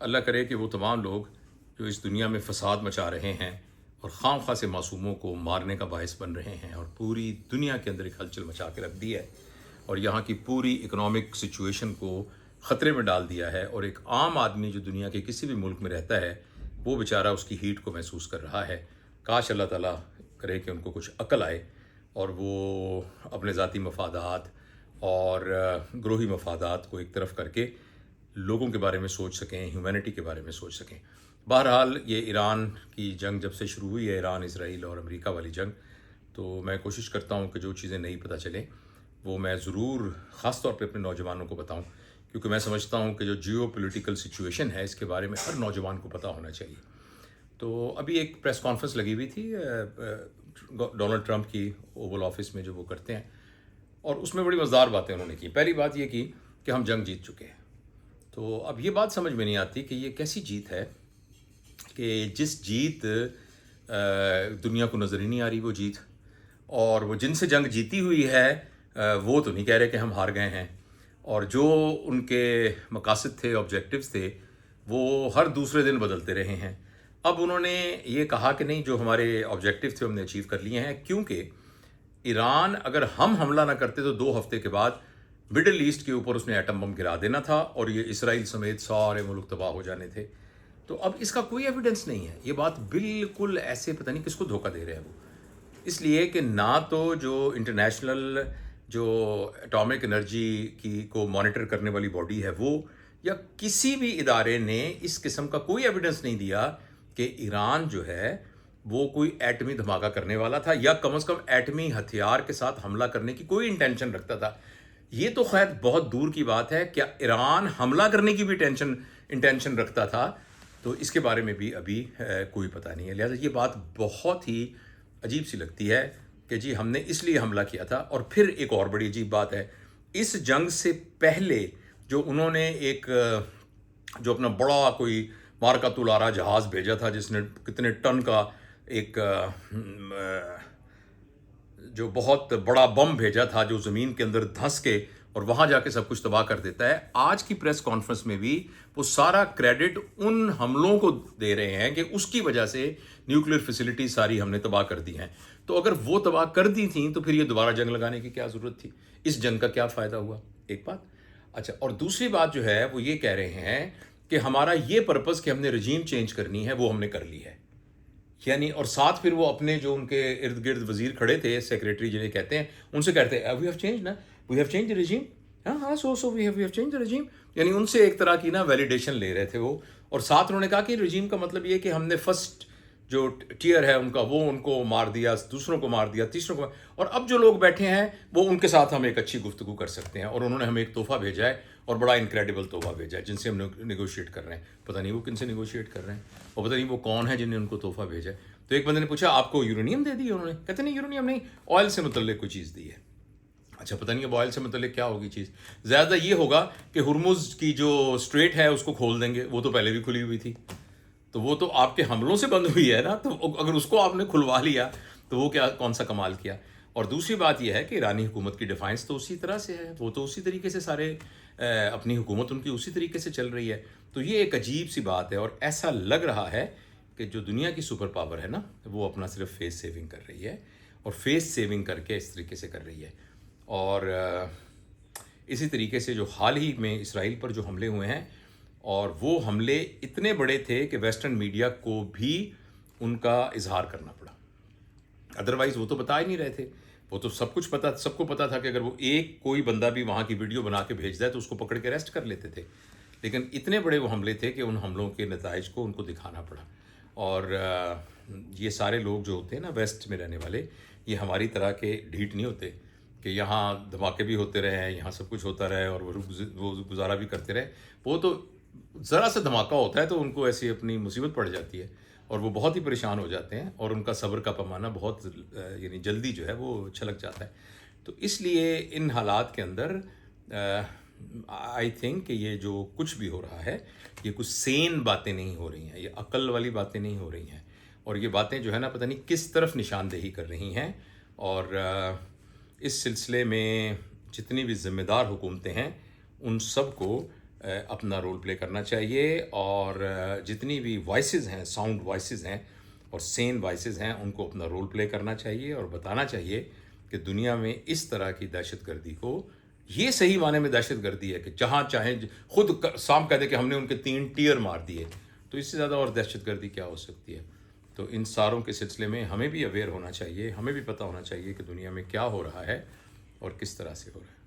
अल्लाह करे कि वो तमाम लोग जो इस दुनिया में फ़साद मचा रहे हैं और खामखा से मासूमों को मारने का बायस बन रहे हैं और पूरी दुनिया के अंदर एक हलचल मचा के रख दी है और यहाँ की पूरी इकोनॉमिक सिचुएशन को ख़तरे में डाल दिया है, और एक आम आदमी जो दुनिया के किसी भी मुल्क में रहता है वो बेचारा उसकी हीट को महसूस कर रहा है। काश अल्लाह ताला करे कि उनको कुछ अक्ल आए और वो अपने ज़ाती मफादात और ग्रोही मफादात को एक तरफ करके लोगों के बारे में सोच सकें, ह्यूमैनिटी के बारे में सोच सकें। बहरहाल ये ईरान की जंग जब से शुरू हुई है, ईरान इसराइल और अमेरिका वाली जंग, तो मैं कोशिश करता हूँ कि जो चीज़ें नहीं पता चलें वो मैं ज़रूर ख़ास तौर पे अपने नौजवानों को बताऊँ, क्योंकि मैं समझता हूँ कि जो जियो पोलिटिकल सिचुएशन है इसके बारे में हर नौजवान को पता होना चाहिए। तो अभी एक प्रेस कॉन्फ्रेंस लगी हुई थी डोनाल्ड ट्रंप की ओवल ऑफिस में जो वो करते हैं, और उसमें बड़ी मज़ेदार बातें उन्होंने की। पहली बात ये की कि हम जंग जीत चुके हैं। तो अब ये बात समझ में नहीं आती कि ये कैसी जीत है कि जिस जीत दुनिया को नज़र ही नहीं आ रही वो जीत, और वो जिनसे जंग जीती हुई है वो तो नहीं कह रहे कि हम हार गए हैं, और जो उनके मकासद थे, ऑब्जेक्टिव्स थे, वो हर दूसरे दिन बदलते रहे हैं। अब उन्होंने ये कहा कि नहीं, जो हमारे ऑब्जेक्टिव थे हमने अचीव कर लिए हैं, क्योंकि ईरान अगर हम हमला ना करते तो 2 हफ्ते के बाद मिडल ईस्ट के ऊपर उसने एटम बम गिरा देना था और ये इसराइल समेत सारे मुल्क तबाह हो जाने थे। तो अब इसका कोई एविडेंस नहीं है। ये बात बिल्कुल ऐसे पता नहीं किसको धोखा दे रहे हैं वो, इसलिए कि ना तो जो इंटरनेशनल जो एटॉमिक एनर्जी की को मॉनिटर करने वाली बॉडी है वो, या किसी भी इदारे ने इस किस्म का कोई एविडेंस नहीं दिया कि ईरान जो है वो कोई एटमी धमाका करने वाला था, या कम से कम एटमी हथियार के साथ हमला करने की कोई इंटेंशन रखता था। ये तो खैर बहुत दूर की बात है, क्या ईरान हमला करने की भी इंटेंशन रखता था, तो इसके बारे में भी अभी कोई पता नहीं है। लिहाजा ये बात बहुत ही अजीब सी लगती है कि जी हमने इसलिए हमला किया था। और फिर एक और बड़ी अजीब बात है, इस जंग से पहले जो उन्होंने एक जो अपना बड़ा कोई मार्का तुलारा जहाज़ भेजा था जिसने कितने टन का एक जो बहुत बड़ा बम भेजा था जो ज़मीन के अंदर धंस के और वहाँ जाके सब कुछ तबाह कर देता है, आज की प्रेस कॉन्फ्रेंस में भी वो सारा क्रेडिट उन हमलों को दे रहे हैं कि उसकी वजह से न्यूक्लियर फैसिलिटी सारी हमने तबाह कर दी हैं। तो अगर वो तबाह कर दी थी तो फिर ये दोबारा जंग लगाने की क्या ज़रूरत थी? इस जंग का क्या फ़ायदा हुआ? एक बात। अच्छा, और दूसरी बात जो है वो ये कह रहे हैं कि हमारा ये पर्पज़ कि हमने रजीम चेंज करनी है वो हमने कर ली है। यानी और साथ फिर वो अपने जो उनके इर्द गिर्द वजीर खड़े थे, सेक्रेटरी जिन्हें कहते हैं, उनसे कहते हैं वी हैव चेंज ना, we have change the regime, हाँ हाँ so we have change the regime. यानी उनसे एक तरह की ना वैलिडेशन ले रहे थे वो। और साथ उन्होंने कहा कि रजीम का मतलब ये कि हमने फर्स्ट जो टीयर है उनका वो उनको मार दिया, दूसरों को मार दिया, तीसरों को और अब जो लोग बैठे हैं वो उनके साथ हम एक अच्छी गुफ्तगू कर सकते हैं। और उन्होंने हमें एक तोहफा भेजा है और बड़ा इनक्रेडिबल तोहफा भेजा है जिनसे हम नेगोशिएट कर रहे हैं। पता नहीं वो किनसे नेगोशिएट कर रहे हैं और पता नहीं वो कौन है जिन्हें उनको तोहफा भेजा है। तो एक बंदे ने पूछा आपको यूरेनियम दे दी? उन्होंने कहते नहीं यूरेनियम नहीं, ऑयल से मुतल्लिक कोई चीज़ दी है। अच्छा, पता नहीं अब ऑयल से मुतल्लिक क्या होगी चीज़। ज़्यादा ये होगा कि हुर्मुज़ की जो स्ट्रेट है उसको खोल देंगे, वो तो पहले भी खुली हुई थी, तो वो तो आपके हमलों से बंद हुई है ना, तो अगर उसको आपने खुलवा लिया तो वो क्या कौन सा कमाल किया। और दूसरी बात यह है कि ईरानी हुकूमत की डिफाइंस तो उसी तरह से है, वो तो उसी तरीके से सारे अपनी हुकूमत उनकी उसी तरीके से चल रही है। तो ये एक अजीब सी बात है और ऐसा लग रहा है कि जो दुनिया की सुपर पावर है ना वो अपना सिर्फ फेस सेविंग कर रही है और फेस सेविंग करके इस तरीके से कर रही है। और इसी तरीके से जो हाल ही में इसराइल पर जो हमले हुए हैं, और वो हमले इतने बड़े थे कि वेस्टर्न मीडिया को भी उनका इजहार करना पड़ा, अदरवाइज़ वो तो बता ही नहीं रहे थे। वो तो सब कुछ पता, सबको पता था कि अगर वो एक कोई बंदा भी वहाँ की वीडियो बना के भेज दे तो उसको पकड़ के अरेस्ट कर लेते थे। लेकिन इतने बड़े वो हमले थे कि उन हमलों के नताइज को उनको दिखाना पड़ा। और ये सारे लोग जो होते हैं ना वेस्ट में रहने वाले, ये हमारी तरह के ढीठ नहीं होते कि यहाँ धमाके भी होते रहे, यहाँ सब कुछ होता रहे और वो गुजारा भी करते रहे। वो तो ज़रा सा धमाका होता है तो उनको ऐसी अपनी मुसीबत पड़ जाती है और वो बहुत ही परेशान हो जाते हैं और उनका सब्र का पैमाना बहुत यानी जल्दी जो है वो छलक जाता है। तो इसलिए इन हालात के अंदर आई थिंक कि ये जो कुछ भी हो रहा है ये कुछ सेन बातें नहीं हो रही हैं, ये अक्ल वाली बातें नहीं हो रही हैं, और ये बातें जो है ना पता नहीं किस तरफ निशानदेही कर रही हैं। और इस सिलसिले में जितनी भी ज़िम्मेदार हुकूमतें हैं उन सब को اپنا رول پلے کرنا چاہیے، اور جتنی بھی وائسز ہیں، ساؤنڈ وائسز ہیں اور سین وائسز ہیں، ان کو اپنا رول پلے کرنا چاہیے اور بتانا چاہیے کہ دنیا میں اس طرح کی دہشت گردی کو، یہ صحیح معنی میں دہشت گردی ہے کہ جہاں چاہیں خود سام کہہ دے کہ ہم نے ان کے 3 ٹیئر مار دیے، تو اس سے زیادہ اور دہشت گردی کیا ہو سکتی ہے؟ تو ان ساروں کے سلسلے میں ہمیں بھی اویئر ہونا چاہیے، ہمیں بھی پتہ ہونا چاہیے کہ دنیا میں کیا ہو رہا ہے اور کس طرح سے ہو رہا ہے۔